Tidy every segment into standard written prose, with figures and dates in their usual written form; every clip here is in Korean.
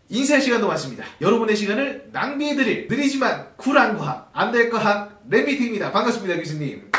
인사할 시간도 많습니다. 여러분의 시간을 낭비해드릴 느리지만 쿨한 과학, 안 될 과학 레미트입니다. 반갑습니다, 교수님.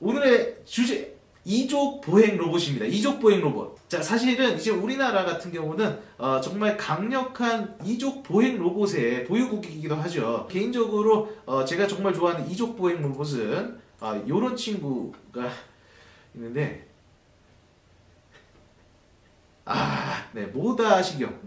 오늘의 주제, 이족 보행 로봇입니다. 이족 보행 로봇. 자, 사실은 이제 우리나라 같은 경우는 정말 강력한 이족 보행 로봇의 보유국이기도 하죠. 개인적으로 제가 정말 좋아하는 이족 보행 로봇은 요런 친구가 있는데, 네, 모다시경.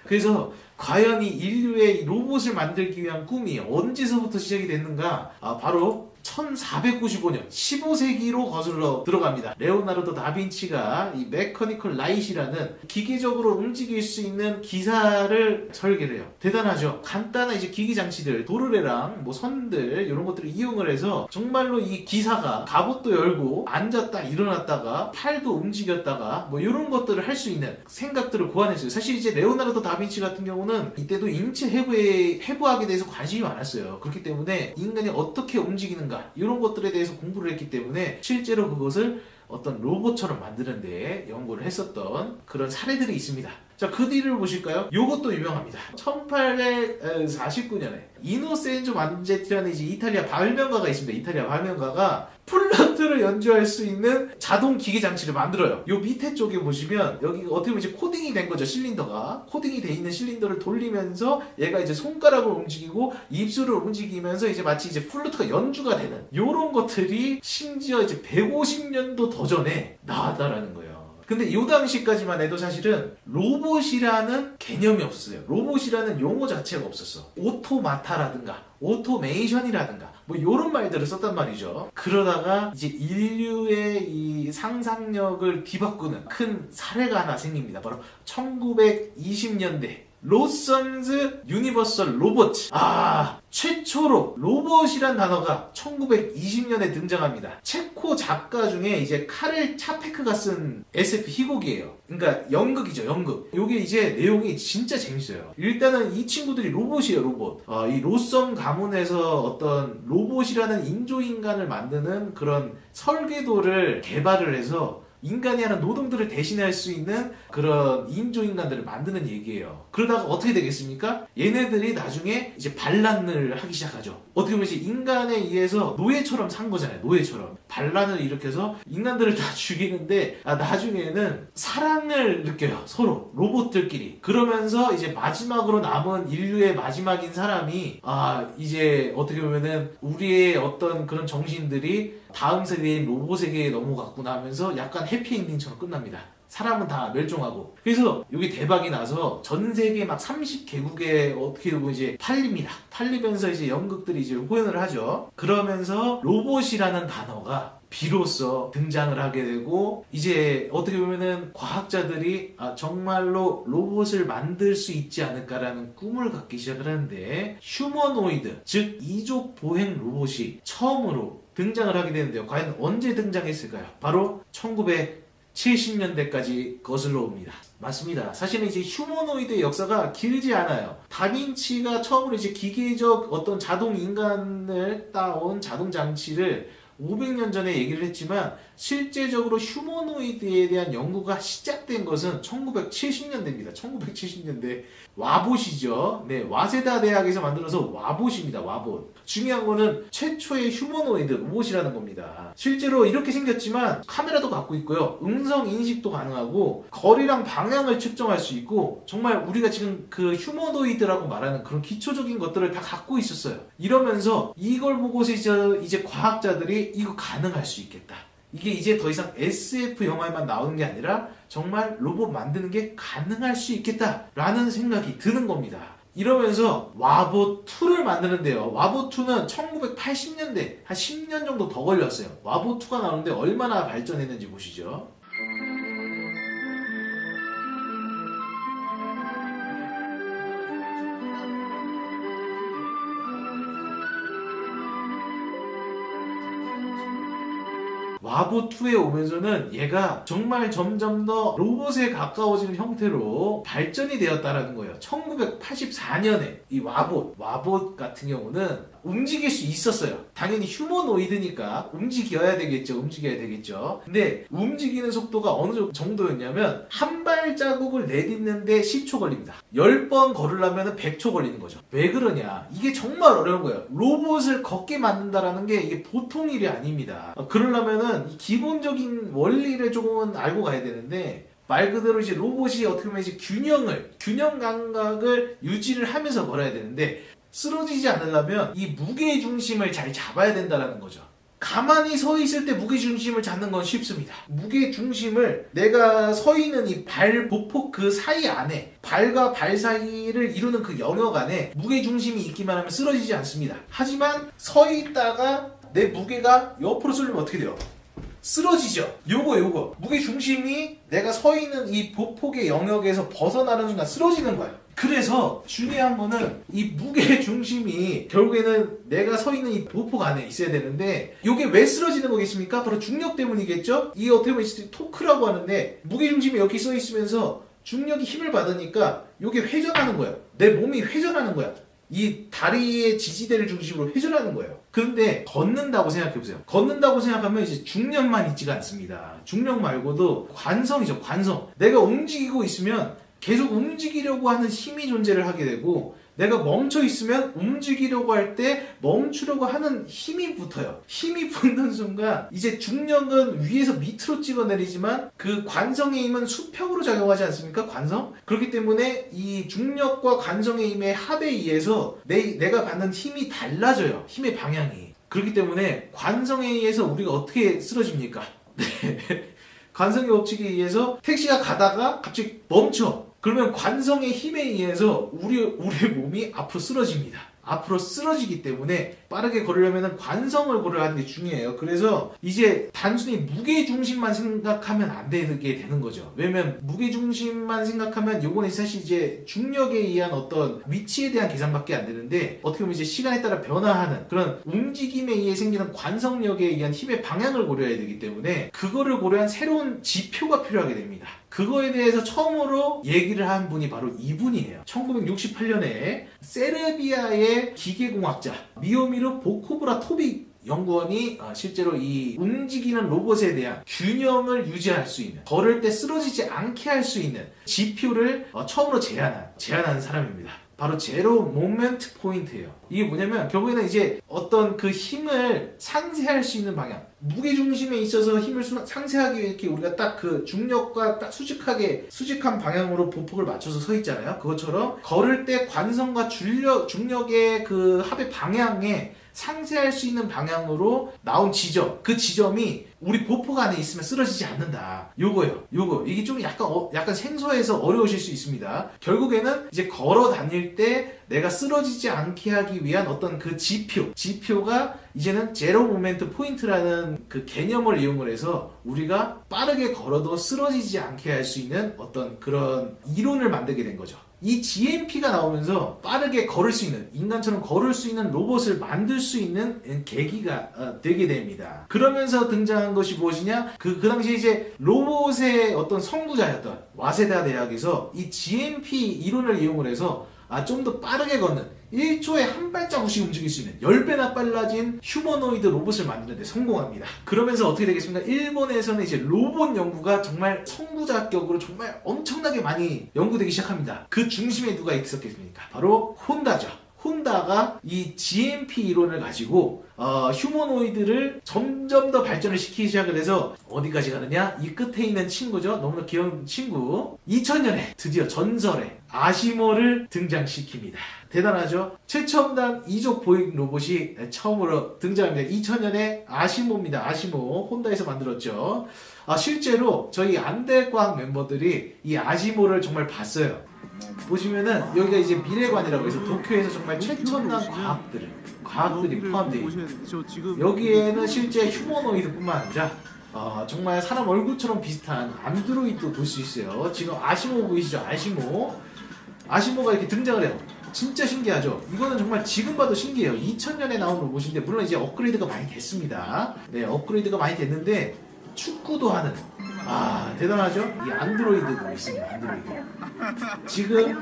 그래서 과연 이 인류의 로봇을 만들기 위한 꿈이 언제서부터 시작이 됐는가? 바로 1495년 15세기로 거슬러 들어갑니다. 레오나르도 다빈치가 이 메커니컬 라이트이라는 기계적으로 움직일 수 있는 기사를 설계를 해요. 대단하죠. 간단한 이제 기기 장치들, 도르래랑 뭐 선들 이런 것들을 이용을 해서 정말로 이 기사가 갑옷도 열고 앉았다 일어났다가 팔도 움직였다가 뭐 이런 것들을 할 수 있는 생각들을 고안했어요. 사실 이제 레오나르도 다빈치 같은 경우는 이때도 인체 해부학에 대해서 관심이 많았어요. 그렇기 때문에 인간이 어떻게 움직이는가 이런 것들에 대해서 공부를 했기 때문에 실제로 그것을 어떤 로봇처럼 만드는데 연구를 했었던 그런 사례들이 있습니다. 자, 그 뒤를 보실까요? 요것도 유명합니다. 1849년에 이노센조 만제티라는 이제 이탈리아 발명가가 있습니다. 이탈리아 발명가가 플루트를 연주할 수 있는 자동 기계 장치를 만들어요. 요 밑에 쪽에 보시면 여기가 어떻게 보면 이제 코딩이 된 거죠. 실린더가 코딩이 돼 있는 실린더를 돌리면서 얘가 이제 손가락을 움직이고 입술을 움직이면서 이제 마치 이제 플루트가 연주가 되는 요런 것들이 심지어 이제 150년도 더 전에 나왔다라는 거예요. 근데 이 당시까지만 해도 사실은 로봇이라는 개념이 없었어요. 로봇이라는 용어 자체가 없었어. 오토마타라든가 오토메이션이라든가 뭐 이런 말들을 썼단 말이죠. 그러다가 이제 인류의 이 상상력을 뒤바꾸는 큰 사례가 하나 생깁니다. 바로 1920년대 로선즈 유니버설 로봇. 최초로 로봇이란 단어가 1920년에 등장합니다. 체코 작가 중에 이제 카렐 차페크가 쓴 SF 희곡이에요. 그러니까 연극이죠, 연극. 요게 이제 내용이 진짜 재밌어요. 일단은 이 친구들이 로봇이에요, 로봇. 이 로선 가문에서 어떤 로봇이라는 인조인간을 만드는 그런 설계도를 개발을 해서 인간이 하는 노동들을 대신할 수 있는 그런 인조인간들을 만드는 얘기예요. 그러다가 어떻게 되겠습니까? 얘네들이 나중에 이제 반란을 하기 시작하죠. 어떻게 보면 이제 인간에 의해서 노예처럼 산 거잖아요. 노예처럼. 반란을 일으켜서 인간들을 다 죽이는데 나중에는 사랑을 느껴요. 서로. 로봇들끼리. 그러면서 이제 마지막으로 남은 인류의 마지막인 사람이 이제 어떻게 보면은 우리의 어떤 그런 정신들이 다음 세대인 로봇 세계에 넘어갔구나 하면서 약간 해피엔딩처럼 끝납니다. 사람은 다 멸종하고. 그래서 이게 대박이 나서 전 세계 막 30개국에 어떻게 보면 이제 팔립니다. 팔리면서 이제 연극들이 이제 호연을 하죠. 그러면서 로봇이라는 단어가 비로소 등장을 하게 되고, 이제 어떻게 보면은 과학자들이 정말로 로봇을 만들 수 있지 않을까라는 꿈을 갖기 시작을 하는데, 휴머노이드, 즉 이족 보행 로봇이 처음으로 등장을 하게 되는데요. 과연 언제 등장했을까요? 바로 1970년대까지 거슬러 옵니다. 맞습니다. 사실은 이제 휴머노이드의 역사가 길지 않아요. 다빈치가 처음으로 이제 기계적 어떤 자동 인간을 따온 자동 장치를 500년 전에 얘기를 했지만, 실제적으로 휴머노이드에 대한 연구가 시작된 것은 1970년대입니다. 1970년대. 와봇이죠. 네, 와세다 대학에서 만들어서 와봇입니다. 와봇. 중요한 거는 최초의 휴머노이드 로봇이라는 겁니다. 실제로 이렇게 생겼지만 카메라도 갖고 있고요. 음성 인식도 가능하고 거리랑 방향을 측정할 수 있고, 정말 우리가 지금 그 휴머노이드라고 말하는 그런 기초적인 것들을 다 갖고 있었어요. 이러면서 이걸 보고서 이제 과학자들이 이거 가능할 수 있겠다. 이게 이제 더 이상 SF 영화에만 나오는 게 아니라 정말 로봇 만드는 게 가능할 수 있겠다라는 생각이 드는 겁니다. 이러면서 와봇2를 만드는데요. 와봇2는 1980년대 한 10년 정도 더 걸렸어요. 와봇2가 나오는데 얼마나 발전했는지 보시죠. 와보2에 오면서는 얘가 정말 점점 더 로봇에 가까워지는 형태로 발전이 되었다라는 거예요. 1984년에 이 와봇 같은 경우는 움직일 수 있었어요. 당연히 휴머노이드니까 움직여야 되겠죠. 근데 움직이는 속도가 어느 정도였냐면 한 발자국을 내딛는데 10초 걸립니다. 10번 걸으려면 100초 걸리는 거죠. 왜 그러냐? 이게 정말 어려운 거예요. 로봇을 걷게 만든다라는 게 이게 보통 일이 아닙니다. 그러려면은 이 기본적인 원리를 조금은 알고 가야 되는데, 말 그대로 이제 로봇이 어떻게 보면 이제 균형 감각을 유지를 하면서 걸어야 되는데, 쓰러지지 않으려면 이 무게 중심을 잘 잡아야 된다는 거죠. 가만히 서 있을 때 무게 중심을 잡는 건 쉽습니다. 무게 중심을 내가 서 있는 이 발 보폭 그 사이 안에, 발과 발 사이를 이루는 그 영역 안에 무게 중심이 있기만 하면 쓰러지지 않습니다. 하지만 서 있다가 내 무게가 옆으로 쏠리면 어떻게 돼요? 쓰러지죠. 요거 무게 중심이 내가 서 있는 이 보폭의 영역에서 벗어나는 순간 쓰러지는 거예요. 그래서 중요한 거는 이 무게 중심이 결국에는 내가 서 있는 이 보폭 안에 있어야 되는데, 이게 왜 쓰러지는 거겠습니까? 바로 중력 때문이겠죠. 이 어떻게 보면 토크라고 하는데, 무게 중심이 여기 서 있으면서 중력이 힘을 받으니까 이게 회전하는 거예요. 내 몸이 회전하는 거야. 이 다리의 지지대를 중심으로 회전하는 거예요. 그런데 걷는다고 생각해보세요. 걷는다고 생각하면 이제 중력만 있지가 않습니다. 중력 말고도 관성이죠. 관성. 내가 움직이고 있으면 계속 움직이려고 하는 힘이 존재를 하게 되고, 내가 멈춰 있으면 움직이려고 할 때 멈추려고 하는 힘이 붙어요. 힘이 붙는 순간 이제 중력은 위에서 밑으로 찍어내리지만 그 관성의 힘은 수평으로 작용하지 않습니까? 관성? 그렇기 때문에 이 중력과 관성의 힘의 합에 의해서 내가 받는 힘이 달라져요. 힘의 방향이. 그렇기 때문에 관성에 의해서 우리가 어떻게 쓰러집니까? 네. 관성의 법칙에 의해서 택시가 가다가 갑자기 멈춰. 그러면 관성의 힘에 의해서 우리 몸이 앞으로 쓰러집니다. 앞으로 쓰러지기 때문에 빠르게 걸으려면 관성을 고려하는 게 중요해요. 그래서 이제 단순히 무게중심만 생각하면 안 되게 되는 거죠. 왜냐면 무게중심만 생각하면 요거는 사실 이제 중력에 의한 어떤 위치에 대한 계산밖에 안 되는데, 어떻게 보면 이제 시간에 따라 변화하는 그런 움직임에 의해 생기는 관성력에 의한 힘의 방향을 고려해야 되기 때문에 그거를 고려한 새로운 지표가 필요하게 됩니다. 그거에 대해서 처음으로 얘기를 한 분이 바로 이분이에요. 1968년에 세르비아의 기계공학자 미오미르 보코브라 토빅 연구원이 실제로 이 움직이는 로봇에 대한 균형을 유지할 수 있는, 걸을 때 쓰러지지 않게 할 수 있는 지표를 처음으로 제안한 사람입니다. 바로 제로 모멘트 포인트예요. 이게 뭐냐면 결국에는 이제 어떤 그 힘을 상쇄할 수 있는 방향, 무게 중심에 있어서 힘을 상쇄하기 위해 이렇게 우리가 딱 그 중력과 딱 수직한 방향으로 보폭을 맞춰서 서 있잖아요. 그것처럼 걸을 때 관성과 중력의 그 합의 방향에 상쇄할 수 있는 방향으로 나온 지점, 그 지점이 우리 보폭 안에 있으면 쓰러지지 않는다. 요거예요. 이게 좀 약간 생소해서 어려우실 수 있습니다. 결국에는 이제 걸어 다닐 때 내가 쓰러지지 않게 하기 위한 어떤 그 지표가 이제는 제로 모멘트 포인트라는 그 개념을 이용을 해서 우리가 빠르게 걸어도 쓰러지지 않게 할 수 있는 어떤 그런 이론을 만들게 된 거죠. 이 GMP가 나오면서 빠르게 걸을 수 있는, 인간처럼 걸을 수 있는 로봇을 만들 수 있는 계기가 되게 됩니다. 그러면서 등장한 것이 무엇이냐? 그 당시에 이제 로봇의 어떤 선구자였던 와세다 대학에서 이 GMP 이론을 이용을 해서 좀 더 빠르게 걷는, 1초에 한 발자국씩 움직일 수 있는 10배나 빨라진 휴머노이드 로봇을 만드는 데 성공합니다. 그러면서 어떻게 되겠습니까? 일본에서는 이제 로봇 연구가 정말 선구자격으로 정말 엄청나게 많이 연구되기 시작합니다. 그 중심에 누가 있었겠습니까? 바로 혼다죠. 혼다가 이 GMP 이론을 가지고 휴머노이드를 점점 더 발전을 시키기 시작을 해서 어디까지 가느냐? 이 끝에 있는 친구죠. 너무나 귀여운 친구. 2000년에 드디어 전설의 아시모를 등장시킵니다. 대단하죠? 최첨단 이족 보행 로봇이 처음으로 등장합니다. 2000년에 아시모입니다. 아시모. 혼다에서 만들었죠. 실제로 저희 안될과학 멤버들이 이 아시모를 정말 봤어요. 보시면은 여기가 이제 미래관이라고 해서 도쿄에서 정말 최첨단 과학들이 포함되어 있고, 여기에는 실제 휴머노이드뿐만 아니라 정말 사람 얼굴처럼 비슷한 안드로이드도 볼 수 있어요. 지금 아시모 보이시죠? 아시모가 이렇게 등장을 해요. 진짜 신기하죠? 이거는 정말 지금 봐도 신기해요. 2000년에 나온 로봇인데 물론 이제 업그레이드가 많이 됐습니다. 네, 업그레이드가 많이 됐는데 축구도 하는 대단하죠? 이 안드로이드도 있습니다. 안드로이드. 지금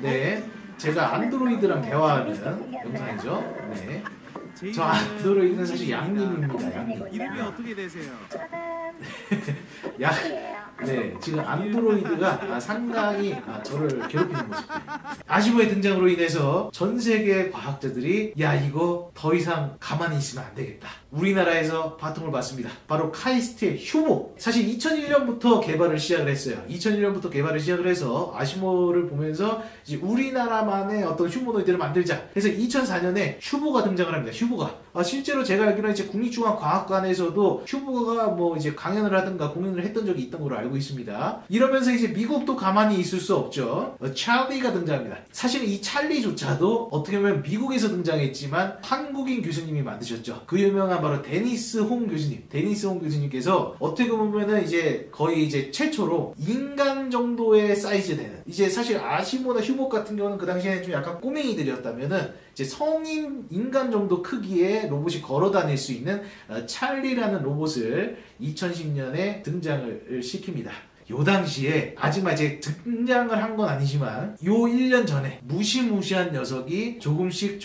네, 제가 안드로이드랑 대화하는 영상이죠. 네. 저 안드로이드는 사실 양님입니다. 양님. 이름이 어떻게 되세요? 야, 네, 지금 안드로이드가 상당히 저를 괴롭히는 모습. 아시모의 등장으로 인해서 전 세계 과학자들이 야 이거 더 이상 가만히 있으면 안 되겠다. 우리나라에서 바통을 받습니다. 바로 카이스트의 휴모. 사실 2001년부터 개발을 시작을 했어요. 2001년부터 개발을 시작을 해서 아시모를 보면서 이제 우리나라만의 어떤 휴모노이드를 만들자. 그래서 2004년에 휴보가 등장을 합니다. 휴보가. 실제로 제가 알기로는 이제 국립중앙과학관에서도 휴보가 뭐 이제 강연을 하든가 공연을 했던 적이 있던 걸로 알고 있습니다. 이러면서 이제 미국도 가만히 있을 수 없죠. 찰리가 등장합니다. 사실 이 찰리조차도 어떻게 보면 미국에서 등장했지만 한국인 교수님이 만드셨죠. 그 유명한 바로 데니스 홍 교수님. 데니스 홍 교수님께서 어떻게 보면은 이제 거의 이제 최초로 인간 정도의 사이즈 되는, 이제 사실 아시모나 휴복 같은 경우는 그 당시에는 좀 약간 꼬맹이들이었다면은 이제 성인 인간 정도 크기의 로봇이 걸어 다닐 수 있는 찰리라는 로봇을 2010년에 등장을 시킵니다. 요 당시에 아직만 이제 등장을 한 건 아니지만 요 1년 전에 무시무시한 녀석이 조금씩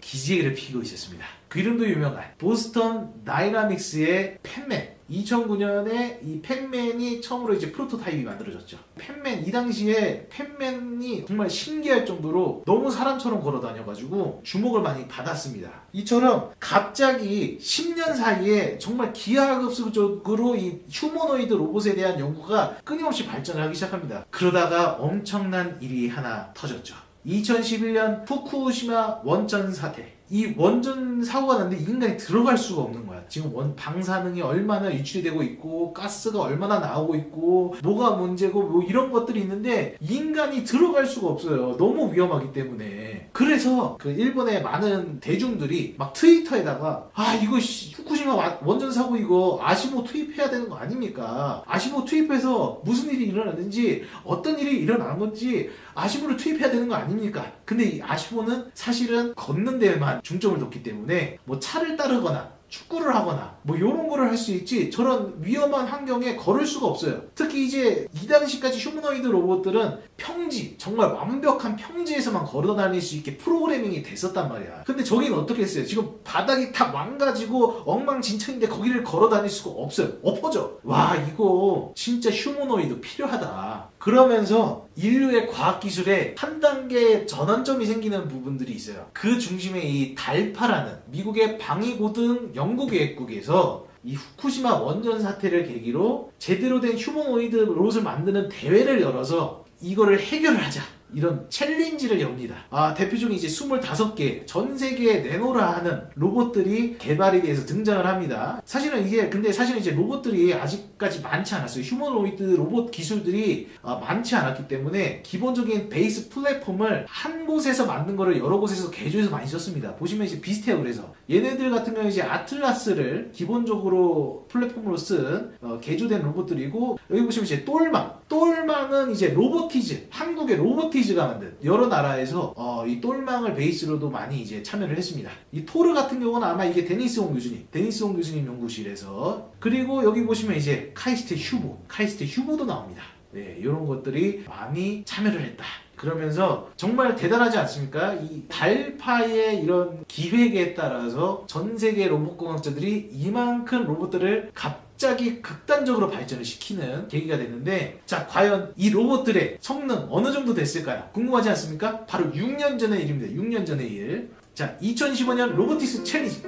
기지개를 피고 있었습니다. 그 이름도 유명한 보스턴 다이나믹스의 팬맨. 2009년에 이 팬맨이 처음으로 이제 프로토타입이 만들어졌죠. 팬맨, 이 당시에 팬맨이 정말 신기할 정도로 너무 사람처럼 걸어 다녀가지고 주목을 많이 받았습니다. 이처럼 갑자기 10년 사이에 정말 기하급수적으로 이 휴머노이드 로봇에 대한 연구가 끊임없이 발전을 하기 시작합니다. 그러다가 엄청난 일이 하나 터졌죠. 2011년 후쿠시마 원전 사태. 이 원전 사고가 났는데 인간이 들어갈 수가 없는 거야. 지금 방사능이 얼마나 유출이 되고 있고 가스가 얼마나 나오고 있고 뭐가 문제고 뭐 이런 것들이 있는데 인간이 들어갈 수가 없어요. 너무 위험하기 때문에. 그래서 그 일본의 많은 대중들이 막 트위터에다가 이거 후쿠시마 원전 사고 이거 아시모 투입해야 되는 거 아닙니까? 아시모 투입해서 무슨 일이 일어났는지 어떤 일이 일어난 건지 아시모를 투입해야 되는 거 아닙니까? 근데 이 아시모는 사실은 걷는 데에만 중점을 뒀기 때문에 뭐 차를 따르거나 축구를 하거나 뭐 이런 거를 할 수 있지 저런 위험한 환경에 걸을 수가 없어요. 특히 이제 이 당시까지 휴머노이드 로봇들은 평지, 정말 완벽한 평지에서만 걸어 다닐 수 있게 프로그래밍이 됐었단 말이야. 근데 저기는 어떻게 했어요? 지금 바닥이 다 망가지고 엉망진창인데 거기를 걸어 다닐 수가 없어요. 엎어져. 와, 이거 진짜 휴머노이드 필요하다. 그러면서 인류의 과학기술에 한 단계 전환점이 생기는 부분들이 있어요. 그 중심에 이 달파라는 미국의 방위고등 연구계획국에서 이 후쿠시마 원전 사태를 계기로 제대로 된 휴머노이드 로봇을 만드는 대회를 열어서 이거를 해결을 하자. 이런 챌린지를 엽니다. 대표적인 이제 25개 전 세계에 내놓으라 하는 로봇들이 개발이 돼서 등장을 합니다. 사실은 이제 로봇들이 아직까지 많지 않았어요. 휴머노이드 로봇 기술들이 많지 않았기 때문에 기본적인 베이스 플랫폼을 한 곳에서 만든 거를 여러 곳에서 개조해서 많이 썼습니다. 보시면 이제 비슷해요. 그래서 얘네들 같은 경우는 이제 아틀라스를 기본적으로 플랫폼으로 쓴 개조된 로봇들이고, 여기 보시면 이제 똘망은 이제 로보티즈, 한국의 로보티즈가 만든 여러 나라에서 이 똘망을 베이스로도 많이 이제 참여를 했습니다. 이 토르 같은 경우는 아마 이게 데니스 홍 교수님 연구실에서, 그리고 여기 보시면 이제 카이스트 휴보도 나옵니다. 네, 이런 것들이 많이 참여를 했다. 그러면서 정말 대단하지 않습니까? 이 달파의 이런 기획에 따라서 전 세계 로봇공학자들이 이만큼 로봇들을 갑자기 극단적으로 발전을 시키는 계기가 됐는데, 자, 과연 이 로봇들의 성능 어느 정도 됐을까요? 궁금하지 않습니까? 바로 6년 전의 일입니다. 6년 전의 일. 자, 2015년 로보티스 챌린지.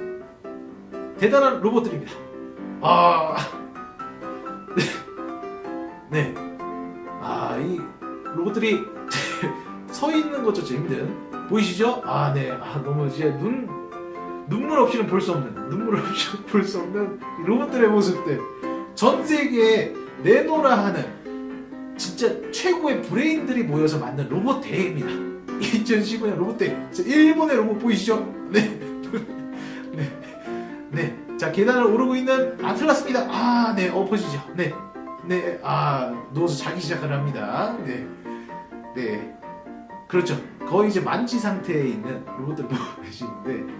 대단한 로봇들입니다. 네. 이 로봇들이 서 있는 것조차 힘든. 보이시죠? 네. 너무 이제 눈물 없이는 볼 수 없는 이 로봇들의 모습들. 전 세계에 내놓으라 하는 진짜 최고의 브레인들이 모여서 만든 로봇 대회입니다. 2015년 로봇 대회. 일본의 로봇 보이시죠? 네. 네. 자, 계단을 오르고 있는 아틀라스입니다. 네. 엎어지죠. 네. 누워서 자기 시작을 합니다. 네. 그렇죠. 거의 이제 만취 상태에 있는 로봇들 보고 계시는데,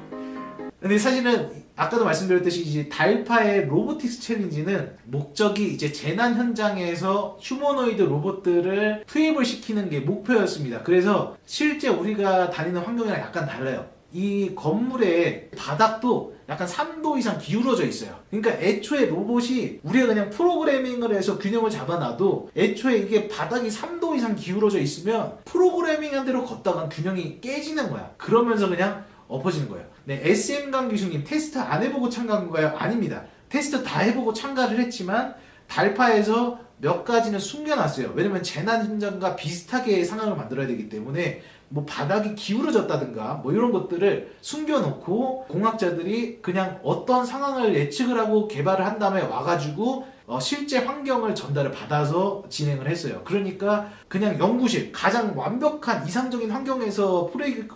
근데 사실은 아까도 말씀드렸듯이 이제 달파의 로보틱스 챌린지는 목적이 이제 재난 현장에서 휴머노이드 로봇들을 투입을 시키는 게 목표였습니다. 그래서 실제 우리가 다니는 환경이랑 약간 달라요. 이 건물의 바닥도 약간 3도 이상 기울어져 있어요. 그러니까 애초에 로봇이 우리가 그냥 프로그래밍을 해서 균형을 잡아놔도 애초에 이게 바닥이 3도 이상 기울어져 있으면 프로그래밍한 대로 걷다가 균형이 깨지는 거야. 그러면서 그냥 엎어지는 거예요. 네, SM강 교수님 테스트 안 해보고 참가한 건가요? 아닙니다. 테스트 다 해보고 참가를 했지만 달파에서 몇 가지는 숨겨놨어요. 왜냐면 재난 현장과 비슷하게 상황을 만들어야 되기 때문에 뭐 바닥이 기울어졌다든가 뭐 이런 것들을 숨겨놓고 공학자들이 그냥 어떤 상황을 예측을 하고 개발을 한 다음에 와가지고 실제 환경을 전달을 받아서 진행을 했어요. 그러니까 그냥 연구실 가장 완벽한 이상적인 환경에서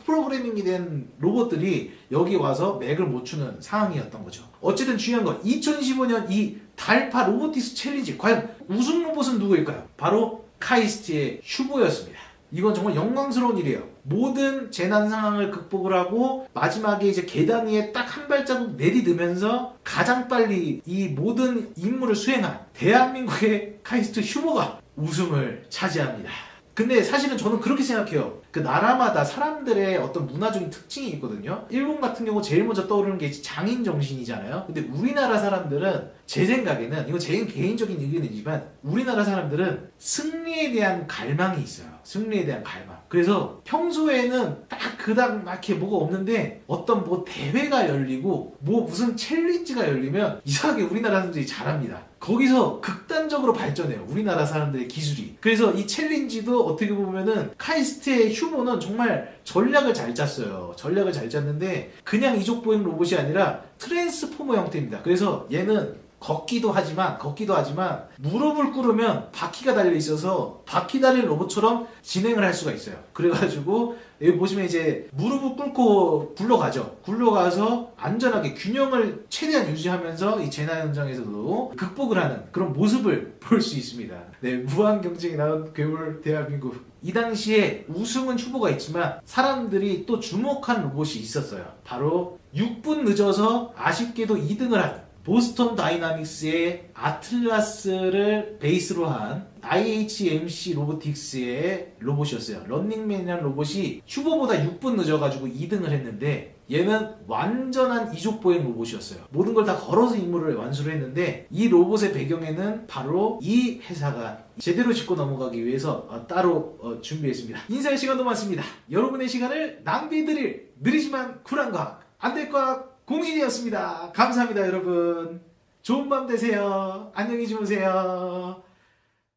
프로그래밍이 된 로봇들이 여기 와서 맥을 못 추는 상황이었던 거죠. 어쨌든 중요한 건 2015년 이 달파 로보틱스 챌린지 과연 우승 로봇은 누구일까요? 바로 카이스트의 슈보였습니다. 이건 정말 영광스러운 일이에요. 모든 재난 상황을 극복을 하고 마지막에 이제 계단 위에 딱 한 발자국 내디드면서 가장 빨리 이 모든 임무를 수행한 대한민국의 카이스트 슈보가 우승을 차지합니다. 근데 사실은 저는 그렇게 생각해요. 그 나라마다 사람들의 어떤 문화적인 특징이 있거든요. 일본 같은 경우 제일 먼저 떠오르는 게 장인 정신이잖아요. 근데 우리나라 사람들은 제 생각에는, 이거 제 개인적인 의견이지만 우리나라 사람들은 승리에 대한 갈망이 있어요. 승리에 대한 갈망. 그래서 평소에는 딱 그닥 막 이렇게 뭐가 없는데 어떤 뭐 대회가 열리고 뭐 무슨 챌린지가 열리면 이상하게 우리나라 사람들이 잘합니다. 거기서 극단적으로 발전해요. 우리나라 사람들의 기술이. 그래서 이 챌린지도 어떻게 보면은 카이스트의 휴모는 정말 전략을 잘 짰어요. 전략을 잘 짰는데 그냥 이족 보행 로봇이 아니라 트랜스포머 형태입니다. 그래서 얘는 걷기도 하지만 무릎을 꿇으면 바퀴가 달려 있어서 바퀴 달린 로봇처럼 진행을 할 수가 있어요. 그래가지고 여기 보시면 이제 무릎을 꿇고 굴러가서 안전하게 균형을 최대한 유지하면서 이 재난 현장에서도 극복을 하는 그런 모습을 볼 수 있습니다. 네, 무한 경쟁이 나온 괴물 대한민국. 이 당시에 우승은 후보가 있지만 사람들이 또 주목한 로봇이 있었어요. 바로 6분 늦어서 아쉽게도 2등을 한 보스턴 다이나믹스의 아틀라스를 베이스로 한 IHMC 로보틱스의 로봇이었어요. 런닝맨이라는 로봇이 슈보보다 6분 늦어가지고 2등을 했는데 얘는 완전한 이족보행 로봇이었어요. 모든 걸 다 걸어서 임무를 완수를 했는데 이 로봇의 배경에는 바로 이 회사가 제대로 짚고 넘어가기 위해서 따로 준비했습니다. 인사할 시간도 많습니다. 여러분의 시간을 낭비해드릴 느리지만 쿨한 과학, 안될 과학 공신이었습니다. 감사합니다, 여러분. 좋은 밤 되세요. 안녕히 주무세요.